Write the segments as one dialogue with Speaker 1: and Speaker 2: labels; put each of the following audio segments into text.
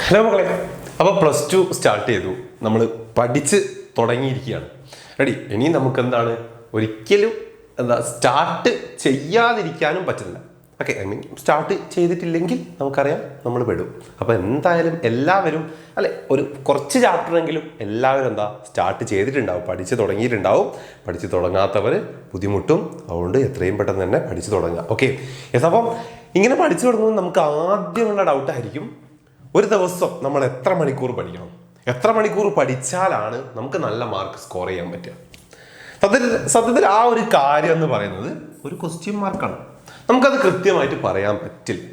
Speaker 1: Hello മക്കളെ, അപ്പോൾ +2 start ചെയ്തു. നമ്മൾ പഠിച്ച് തുടങ്ങിയിരിക്കുകയാണ്. റെഡി? ഇനി നമുക്ക് എന്താണ്, ഒരിക്കലും സ്റ്റാർട്ട് ചെയ്യാതിരിക്കാനും പറ്റില്ല. ഓക്കെ, സ്റ്റാർട്ട് ചെയ്തിട്ടില്ലെങ്കിൽ നമുക്കറിയാം നമ്മൾ പെടും. അപ്പോൾ എന്തായാലും എല്ലാവരും ഒരു കുറച്ച് ചാപ്റ്ററെങ്കിലും എല്ലാവരും സ്റ്റാർട്ട് ചെയ്തിട്ടുണ്ടാവും, പഠിച്ച് തുടങ്ങിയിട്ടുണ്ടാവും. പഠിച്ച് തുടങ്ങാത്തവർ ബുദ്ധിമുട്ടും. അതുകൊണ്ട് എത്രയും പെട്ടെന്ന് തന്നെ പഠിച്ച് തുടങ്ങുക. Okay, yes. അപ്പം ഇങ്ങനെ പഠിച്ചു തുടങ്ങുമ്പോൾ നമുക്ക് ആദ്യമുള്ള ഡൗട്ടായിരിക്കും, ഒരു ദിവസം നമ്മൾ എത്ര മണിക്കൂർ പഠിക്കണം, എത്ര മണിക്കൂർ പഠിച്ചാലാണ് നമുക്ക് നല്ല മാർക്ക് സ്കോർ ചെയ്യാൻ പറ്റുക? സത്യത്തിൽ ആ ഒരു കാര്യം എന്ന് പറയുന്നത് ഒരു ക്വസ്റ്റ്യൻ മാർക്കാണ്. നമുക്കത് കൃത്യമായിട്ട് പറയാൻ പറ്റില്ല.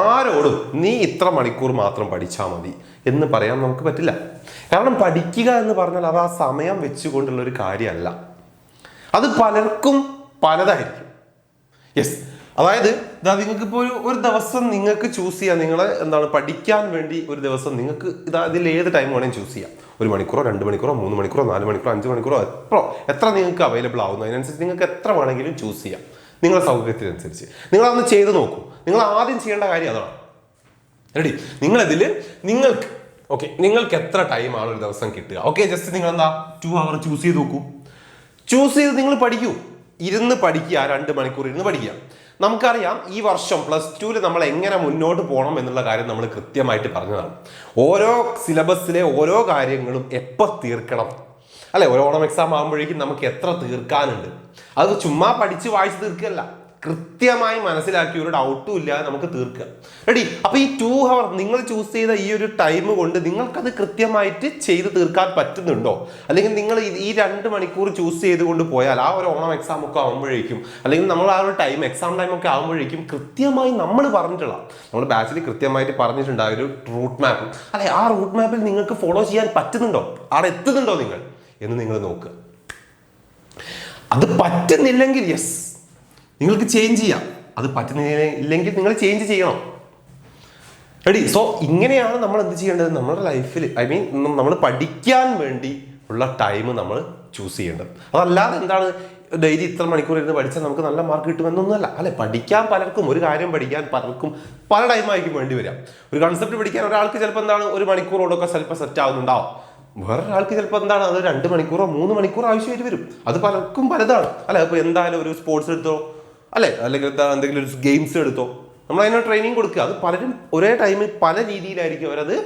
Speaker 1: ആരോടും നീ ഇത്ര മണിക്കൂർ മാത്രം പഠിച്ചാൽ മതി എന്ന് പറയാൻ നമുക്ക് പറ്റില്ല. കാരണം പഠിക്കുക എന്ന് പറഞ്ഞാൽ അത് ആ സമയം വെച്ചുകൊണ്ടുള്ള ഒരു കാര്യമല്ല. അത് പലർക്കും പലതായിരിക്കും. യെസ്, അതായത് നിങ്ങൾക്ക് ഇപ്പോൾ ഒരു ദിവസം നിങ്ങൾക്ക് ചൂസ് ചെയ്യാം. നിങ്ങളെ പഠിക്കാൻ വേണ്ടി ഒരു ദിവസം നിങ്ങൾക്ക് ഇതിൽ ഏത് ടൈം വേണമെങ്കിൽ ചൂസ് ചെയ്യാം. 1 മണിക്കൂറോ 2 മണിക്കൂറോ 3 മണിക്കൂറോ 4 മണിക്കൂറോ 5 മണിക്കൂറോ എത്ര നിങ്ങൾക്ക് അവൈലബിൾ ആവുന്നു അതിനനുസരിച്ച് നിങ്ങൾക്ക് എത്ര വേണമെങ്കിലും ചൂസ് ചെയ്യാം. നിങ്ങളുടെ സൗകര്യത്തിനനുസരിച്ച് നിങ്ങളതൊന്ന് ചെയ്ത് നോക്കൂ. നിങ്ങൾ ആദ്യം ചെയ്യേണ്ട കാര്യം അതാണ്. റെഡി? നിങ്ങൾക്ക് എത്ര ടൈമാണ് ഒരു ദിവസം കിട്ടുക? ഓക്കെ, ജസ്റ്റ് നിങ്ങൾ 2 അവർ ചൂസ് ചെയ്ത് നോക്കൂ. ചൂസ് ചെയ്ത് നിങ്ങൾ പഠിക്കൂ. ഇരുന്ന് പഠിക്കുക, 2 മണിക്കൂർ ഇരുന്ന് പഠിക്കുക. നമുക്കറിയാം ഈ വർഷം +2 നമ്മൾ എങ്ങനെ മുന്നോട്ട് പോകണം എന്നുള്ള കാര്യം നമ്മൾ കൃത്യമായിട്ട് പറഞ്ഞതാണ്. ഓരോ സിലബസിലെ ഓരോ കാര്യങ്ങളും എപ്പോൾ തീർക്കണം, ഒരു ഓണം എക്സാം ആകുമ്പോഴേക്കും നമുക്ക് എത്ര തീർക്കാനുണ്ട്, അത് ചുമ്മാ പഠിച്ച് വായിച്ച് തീർക്കുകയല്ല, കൃത്യമായി മനസ്സിലാക്കി ഒരു ഡൗട്ടും ഇല്ലാതെ നമുക്ക് തീർക്കുക. റെഡി? അപ്പൊ ഈ 2 അവർ നിങ്ങൾ ചൂസ് ചെയ്ത ഈ ഒരു ടൈം കൊണ്ട് നിങ്ങൾക്കത് കൃത്യമായിട്ട് ചെയ്ത് തീർക്കാൻ പറ്റുന്നുണ്ടോ? അല്ലെങ്കിൽ നിങ്ങൾ ഈ 2 മണിക്കൂർ ചൂസ് ചെയ്തുകൊണ്ട് പോയാൽ ആ ഒരു ഓണം എക്സാം ഒക്കെ ആകുമ്പോഴേക്കും, അല്ലെങ്കിൽ നമ്മൾ ആ ഒരു എക്സാം ടൈം ഒക്കെ ആകുമ്പോഴേക്കും കൃത്യമായി നമ്മൾ പറഞ്ഞിട്ടുള്ള, നമ്മുടെ ബാച്ചിൽ കൃത്യമായിട്ട് പറഞ്ഞിട്ടുണ്ട് ആ ഒരു റൂട്ട് മാപ്പ്, ആ റൂട്ട് മാപ്പിൽ നിങ്ങൾക്ക് ഫോളോ ചെയ്യാൻ പറ്റുന്നുണ്ടോ, അവിടെ എത്തുന്നുണ്ടോ നിങ്ങൾ എന്ന് നിങ്ങൾ നോക്കുക. അത് പറ്റുന്നില്ലെങ്കിൽ യെസ്, നിങ്ങൾക്ക് ചേഞ്ച് ചെയ്യാം. അത് പറ്റുന്നില്ലെങ്കിൽ നിങ്ങൾ ചേഞ്ച് ചെയ്യണം. റെഡി? സോ ഇങ്ങനെയാണ് നമ്മൾ എന്ത് ചെയ്യേണ്ടത് നമ്മുടെ ലൈഫിൽ. നമ്മൾ പഠിക്കാൻ വേണ്ടി ഉള്ള ടൈം നമ്മൾ ചൂസ് ചെയ്യേണ്ടത്. അതല്ലാതെ ഡെയിലി ഇത്ര മണിക്കൂർ ഇരുന്ന് പഠിച്ചാൽ നമുക്ക് നല്ല മാർക്ക് കിട്ടുമെന്നൊന്നുമല്ല. പഠിക്കാൻ പലർക്കും, ഒരു കാര്യം പഠിക്കാൻ പലർക്കും പല ടൈമായിരിക്കും വേണ്ടി വരാം. ഒരു കൺസെപ്റ്റ് പഠിക്കാൻ ഒരാൾക്ക് ചിലപ്പോൾ 1 മണിക്കൂറോടൊക്കെ ചിലപ്പോൾ സെറ്റ് ആവുന്നുണ്ടാവും. വേറൊരാൾക്ക് ചിലപ്പോൾ അത് 2 മണിക്കൂറോ 3 മണിക്കൂറോ ആവശ്യമായിട്ട് വരും. അത് പലർക്കും പലതാണ്. ഇപ്പോൾ എന്തായാലും ഒരു സ്പോർട്സ് എടുത്തോ, അല്ലെങ്കിൽ എന്തെങ്കിലും ഒരു ഗെയിംസ് എടുത്തോ, നമ്മൾ അതിന് ട്രെയിനിങ് കൊടുക്കുക. അത് പലരും ഒരേ ടൈമിൽ പല രീതിയിലായിരിക്കും അവരത്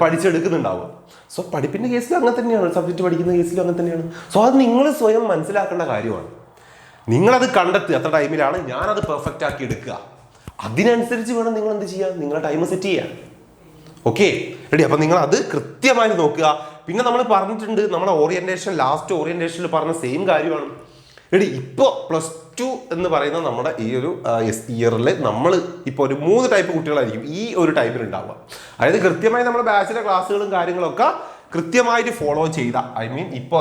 Speaker 1: പഠിച്ചെടുക്കുന്നുണ്ടാവുക. സോ പഠിപ്പിൻ്റെ കേസിലും അങ്ങനെ തന്നെയാണ്, സബ്ജക്റ്റ് പഠിക്കുന്ന കേസിലും അങ്ങനെ തന്നെയാണ്. സോ അത് നിങ്ങൾ സ്വയം മനസ്സിലാക്കേണ്ട കാര്യമാണ്. നിങ്ങളത് കണ്ടെത്തുക, എത്ര ടൈമിലാണ് ഞാനത് പെർഫെക്റ്റ് ആക്കി എടുക്കുക. അതിനനുസരിച്ച് വേണം നിങ്ങൾ എന്ത് ചെയ്യുക, നിങ്ങളുടെ ടൈം സെറ്റ് ചെയ്യാൻ. Okay, ready? അപ്പം നിങ്ങൾ അത് കൃത്യമായി നോക്കുക. പിന്നെ നമ്മൾ പറഞ്ഞിട്ടുണ്ട്, നമ്മുടെ ലാസ്റ്റ് ഓറിയന്റേഷനിൽ പറഞ്ഞ സെയിം കാര്യമാണ്. റെഡി? ഇപ്പോൾ +2 എന്ന് പറയുന്ന നമ്മുടെ ഈ ഒരു ഇയറിൽ നമ്മൾ ഇപ്പോൾ ഒരു 3 ടൈപ്പ് കുട്ടികളായിരിക്കും ഈ ഒരു ടൈമിൽ ഉണ്ടാവുക. അതായത് കൃത്യമായി നമ്മുടെ ബാച്ചിലെ ക്ലാസ്സുകളും കാര്യങ്ങളൊക്കെ കൃത്യമായിട്ട് ഫോളോ ചെയ്ത, ഇപ്പോൾ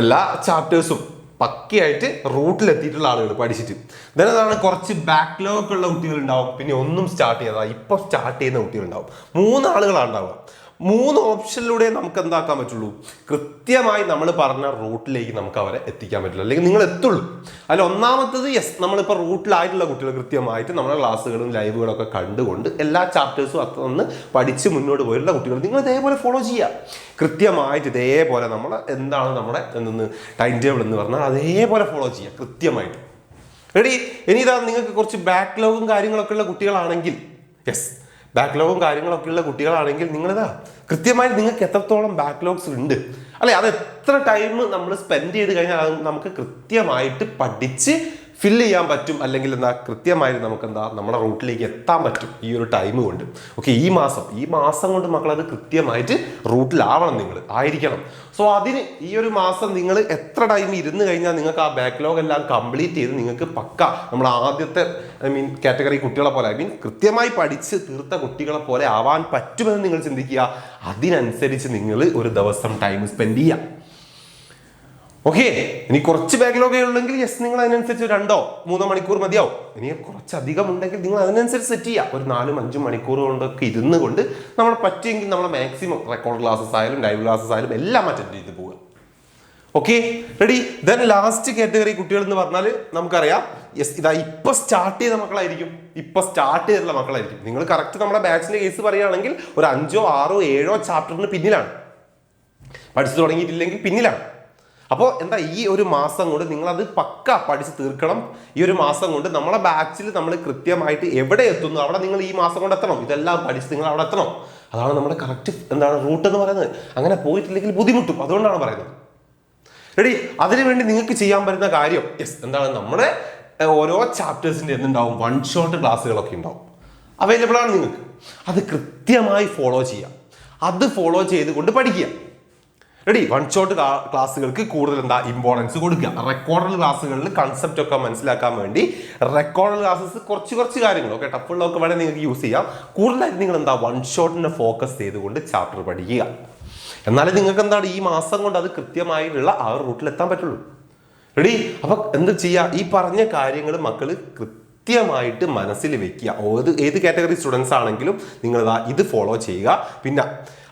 Speaker 1: എല്ലാ ചാപ്റ്റേഴ്സും പക്കയായിട്ട് റൂട്ടിലെത്തിയിട്ടുള്ള ആളുകൾ പഠിച്ചിട്ട് ഇതാണ്. കുറച്ച് ബാക്ക്ലോഗ് ഉള്ള കുട്ടികളുണ്ടാവും, പിന്നെ ഒന്നും സ്റ്റാർട്ട് ചെയ്യാതെ ഇപ്പോൾ സ്റ്റാർട്ട് ചെയ്യുന്ന കുട്ടികളുണ്ടാവും. 3 ആളുകളാണ് ഉണ്ടാവുക. 3 ഓപ്ഷനിലൂടെ നമുക്ക് എന്താക്കാൻ പറ്റുള്ളൂ, കൃത്യമായി നമ്മൾ പറഞ്ഞ റൂട്ടിലേക്ക് നമുക്ക് അവരെ എത്തിക്കാൻ പറ്റില്ല, അല്ലെങ്കിൽ നിങ്ങൾ എത്തുള്ളൂ. ഒന്നാമത്തത് നമ്മളിപ്പോൾ റൂട്ടിലായിട്ടുള്ള കുട്ടികൾ കൃത്യമായിട്ട് നമ്മുടെ ക്ലാസ്സുകളും ലൈവുകളൊക്കെ കണ്ടുകൊണ്ട് എല്ലാ ചാപ്റ്റേഴ്സും അതൊന്ന് പഠിച്ച് മുന്നോട്ട് പോയിട്ടുള്ള കുട്ടികൾ നിങ്ങൾ ഇതേപോലെ ഫോളോ ചെയ്യുക. കൃത്യമായിട്ട് ഇതേപോലെ നമ്മുടെ ടൈം ടേബിൾ എന്ന് പറഞ്ഞാൽ അതേപോലെ ഫോളോ ചെയ്യുക കൃത്യമായിട്ട്. റെഡി? ഇനി നിങ്ങൾക്ക് കുറച്ച് ബാക്ക്ലോഗും കാര്യങ്ങളൊക്കെ ഉള്ള കുട്ടികളാണെങ്കിൽ ബാക്ക്ലോഗും കാര്യങ്ങളൊക്കെ ഉള്ള കുട്ടികളാണെങ്കിൽ കൃത്യമായി നിങ്ങൾക്ക് എത്രത്തോളം ബാക്ക്ലോഗ്സ് ഉണ്ട്, അത് എത്ര ടൈം നമ്മൾ സ്പെൻഡ് ചെയ്ത് കഴിഞ്ഞാൽ അത് നമുക്ക് കൃത്യമായിട്ട് പഠിച്ച് ഫില്ല് ചെയ്യാൻ പറ്റും, അല്ലെങ്കിൽ കൃത്യമായിട്ട് നമുക്ക് നമ്മുടെ റൂട്ടിലേക്ക് എത്താൻ പറ്റും ഈ ഒരു ടൈം കൊണ്ട്. ഓക്കെ, ഈ മാസം കൊണ്ട് മക്കളത് കൃത്യമായിട്ട് റൂട്ടിലാവണം, നിങ്ങൾ ആയിരിക്കണം. സോ അതിന് ഈ ഒരു മാസം നിങ്ങൾ എത്ര ടൈം ഇരുന്ന് കഴിഞ്ഞാൽ നിങ്ങൾക്ക് ആ ബാക്ക്ലോഗ് എല്ലാം കംപ്ലീറ്റ് ചെയ്ത് നിങ്ങൾക്ക് പക്ക നമ്മുടെ ആദ്യത്തെ കാറ്റഗറി കുട്ടികളെ പോലെ കൃത്യമായി പഠിച്ച് തീർത്ത കുട്ടികളെ പോലെ ആവാൻ പറ്റുമെന്ന് നിങ്ങൾ ചിന്തിക്കുക. അതിനനുസരിച്ച് നിങ്ങൾ ഒരു ദിവസം ടൈം സ്പെൻഡ് ചെയ്യുക. ഓക്കെ, ഇനി കുറച്ച് ബാക്ക്ലോഗ് ഉള്ളെങ്കിൽ നിങ്ങൾ അതിനനുസരിച്ച് 2-3 മണിക്കൂർ മതിയാവും. ഇനി കുറച്ചധികം ഉണ്ടെങ്കിൽ നിങ്ങൾ അതിനനുസരിച്ച് സെറ്റ് ചെയ്യുക. ഒരു 4-5 മണിക്കൂർ കൊണ്ടൊക്കെ ഇരുന്ന് കൊണ്ട് നമ്മൾ പറ്റുമെങ്കിൽ നമ്മൾ മാക്സിമം റെക്കോർഡ് ക്ലാസ്സസ് ആയാലും ലൈവ് ക്ലാസ്സസ് ആയാലും എല്ലാം അറ്റൻഡ് ചെയ്ത് പോവുക. Okay, ready? Then last category കുട്ടികൾ എന്ന് പറഞ്ഞാൽ നമുക്കറിയാം യെസ്, ഇതാ ഇപ്പൊ സ്റ്റാർട്ട് ചെയ്ത മക്കളായിരിക്കും, ഇപ്പൊ സ്റ്റാർട്ട് ചെയ്തിട്ടുള്ള മക്കളായിരിക്കും. നിങ്ങൾ കറക്റ്റ് നമ്മുടെ ബാച്ചിന്റെ കേസ് പറയുകയാണെങ്കിൽ ഒരു 5, 6, 7 ചാപ്റ്ററിന് പിന്നിലാണ്, പഠിച്ചു തുടങ്ങിയിട്ടില്ലെങ്കിൽ പിന്നിലാണ്. അപ്പോൾ എന്താ, ഈ ഒരു മാസം കൊണ്ട് നിങ്ങളത് പക്ക പഠിച്ച് തീർക്കണം. ഈ ഒരു മാസം കൊണ്ട് നമ്മളെ ബാച്ചിൽ നമ്മൾ കൃത്യമായിട്ട് എവിടെ എത്തുന്നു അവിടെ നിങ്ങൾ ഈ മാസം കൊണ്ട് എത്തണം. ഇതെല്ലാം പഠിച്ച് നിങ്ങൾ അവിടെ എത്തണം. അതാണ് നമ്മുടെ കറക്റ്റ് എന്താണ് റൂട്ട് എന്ന് പറയുന്നത്. അങ്ങനെ പോയിട്ടില്ലെങ്കിൽ ബുദ്ധിമുട്ടും, അതുകൊണ്ടാണ് പറയുന്നത്. റെഡി? അതിനുവേണ്ടി നിങ്ങൾക്ക് ചെയ്യാൻ പറ്റുന്ന കാര്യം യെസ് എന്താണ്, നമ്മുടെ ഓരോ ചാപ്റ്റേഴ്സിൻ്റെ എന്തുണ്ടാവും, 1 ഷോട്ട് ക്ലാസ്സുകളൊക്കെ ഉണ്ടാവും, അവൈലബിൾ ആണ് നിങ്ങൾക്ക്. അത് കൃത്യമായി ഫോളോ ചെയ്യാം, അത് ഫോളോ ചെയ്തുകൊണ്ട് പഠിക്കുക. റെഡി? 1 ഷോട്ട് ക്ലാസ്സുകൾക്ക് കൂടുതൽ എന്താ ഇമ്പോർട്ടൻസ് കൊടുക്കുക. റെക്കോർഡഡ് ക്ലാസ്സുകളിൽ കൺസെപ്റ്റ് ഒക്കെ മനസ്സിലാക്കാൻ വേണ്ടി റെക്കോർഡഡ് ക്ലാസ്സസ് കുറച്ച് കാര്യങ്ങൾ ഓക്കെ ടഫുള്ളതൊക്കെ വേണമെങ്കിൽ നിങ്ങൾക്ക് യൂസ് ചെയ്യാം. കൂടുതലായിട്ട് നിങ്ങൾ എന്താ 1 ഷോട്ടിനെ ഫോക്കസ് ചെയ്തുകൊണ്ട് ചാപ്റ്റർ പഠിക്കുക. എന്നാലും നിങ്ങൾക്ക് എന്താണ് ഈ മാസം കൊണ്ട് അത് കൃത്യമായിട്ടുള്ള ആ റൂട്ടിൽ എത്താൻ പറ്റുള്ളൂ. റെഡി? അപ്പൊ എന്ത് ചെയ്യുക, ഈ പറഞ്ഞ കാര്യങ്ങൾ മക്കൾ കൃത്യമായിട്ട് മനസ്സിൽ വെക്കുക. ഏത് കാറ്റഗറി സ്റ്റുഡൻസ് ആണെങ്കിലും നിങ്ങൾ ഇത് ഫോളോ ചെയ്യുക. പിന്നെ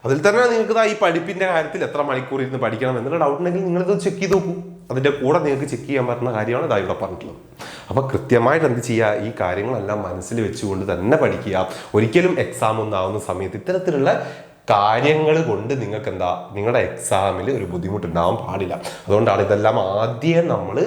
Speaker 1: അതിൽ തന്നെ നിങ്ങൾക്ക് ഈ പഠിപ്പിന്റെ കാര്യത്തിൽ എത്ര മണിക്കൂർ ഇരുന്ന് പഠിക്കണം എന്നുള്ള ഡൗട്ട് ഉണ്ടെങ്കിൽ നിങ്ങളിത് ചെക്ക് ചെയ്ത് നോക്കൂ. അതിന്റെ കൂടെ നിങ്ങൾക്ക് ചെക്ക് ചെയ്യാൻ പറ്റുന്ന കാര്യമാണ് ഇതാ ഇവിടെ പറഞ്ഞിട്ടുള്ളത്. അപ്പൊ കൃത്യമായിട്ട് എന്ത് ചെയ്യുക, ഈ കാര്യങ്ങളെല്ലാം മനസ്സിൽ വെച്ചുകൊണ്ട് തന്നെ പഠിക്കുക. ഒരിക്കലും എക്സാം ഒന്നാവുന്ന സമയത്ത് ഇത്തരത്തിലുള്ള കാര്യങ്ങൾ കൊണ്ട് നിങ്ങൾക്ക് എന്താ നിങ്ങളുടെ എക്സാമിൽ ഒരു ബുദ്ധിമുട്ടുണ്ടാവാൻ പാടില്ല. അതുകൊണ്ടാണ് ഇതെല്ലാം ആദ്യം നമ്മൾ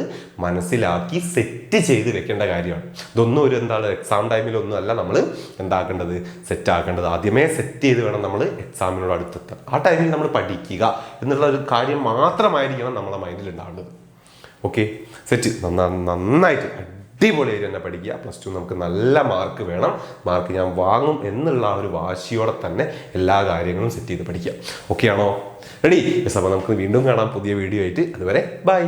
Speaker 1: മനസ്സിലാക്കി സെറ്റ് ചെയ്ത് വെക്കേണ്ട കാര്യമാണ്. ഇതൊന്നും ഒരു എന്താണ് എക്സാം ടൈമിലൊന്നും അല്ല നമ്മൾ എന്താക്കേണ്ടത്, സെറ്റ് ആക്കേണ്ടത്. ആദ്യമേ സെറ്റ് ചെയ്ത് വേണം നമ്മൾ എക്സാമിനോട് അടുത്തെത്താൻ. ആ ടൈമിൽ നമ്മൾ പഠിക്കുക എന്നുള്ള ഒരു കാര്യം മാത്രമായിരിക്കണം നമ്മളെ മൈൻഡിൽ ഉണ്ടാവേണ്ടത്. ഓക്കെ, സെറ്റ് നന്നായിട്ട് അടിപൊളിയായിട്ട് തന്നെ പഠിക്കുക. +2 നമുക്ക് നല്ല മാർക്ക് വേണം, മാർക്ക് ഞാൻ വാങ്ങും എന്നുള്ള ആ ഒരു വാശിയോടെ തന്നെ എല്ലാ കാര്യങ്ങളും സെറ്റ് ചെയ്ത് പഠിക്കുക. ഓക്കെ ആണോ? റെഡി? യെസ്. അപ്പോൾ നമുക്ക് വീണ്ടും കാണാം പുതിയ വീഡിയോ ആയിട്ട്. അതുവരെ ബൈ.